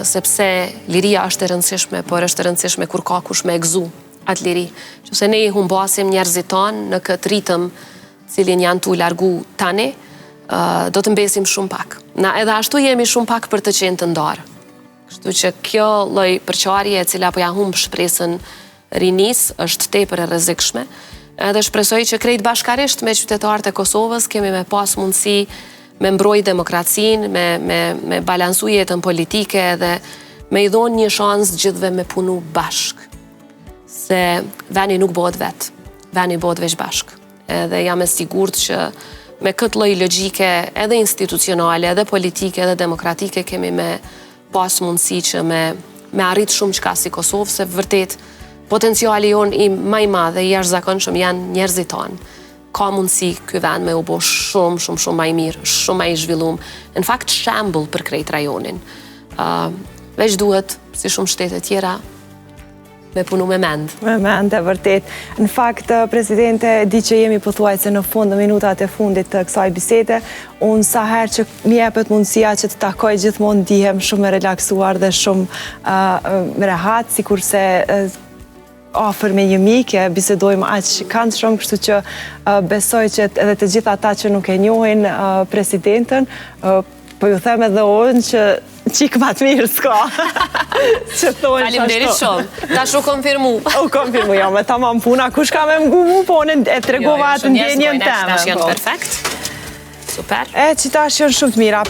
sepse liria është e rëndësishme, por është e rëndësishme kur ka kush me gëzu atë liri. Qëse ne i humbasim njerëzit tanë në këtë ritëm cilin janë tu largu tani, do të mbesim shumë pak. Na edhe ashtu jemi shumë pak për të qenë të ndarë. Kështu që kjo lloj përqarje e cila po ja humb shpresën rinis është tepër e rrezikshme. Edhe shpresoj që krejt bashkarisht me qytetarët e Kosovës kemi me pas mundësi me mbroj demokracinë, me balansu jetën politike dhe me i dhonë një shansë gjithve me punu bashk. Se veni nuk bëhet vetë, veni bëhet veç bashk. Edhe jam e sigurt që me këtë lloj logjike edhe institucionale, edhe politike, edhe demokratike kemi me pas mundësi që me arrit shumë çka si Kosovë, se vërtet potenciali jonë i maj madhe i jashtëzakonshëm janë njerëzit tanë. Ka mundësi ky vend me u bo shumë maj mirë, shumë maj zhvillum. Në fakt shembull për krejt rajonin. Veç duhet, si shumë shtete tjera, me punu me mend. Me mend, e vërtet. Në fakt, Presidente, di që jemi pothuajse në fund, në minutat e fundit të kësaj bisede, unë sa herë që mi jepet mundësia që të takoj gjithmonë ndihem shumë e relaksuar dhe shumë rehat, sikurse ofër me një mike, bisedojmë aq kanë shumë, kështu që besoj që edhe të gjitha ata që nuk e njohin presidentën, po ju them edhe unë që qik ma të mirë s'ka. Faleminderit shumë. Tash u konfirmu. U konfirmu, jo, me tamam puna, kush ka me mgu mu, po në e tregova atë ndjenjen teme. Tash janë perfekt. Super. Qitash janë shumë të mira.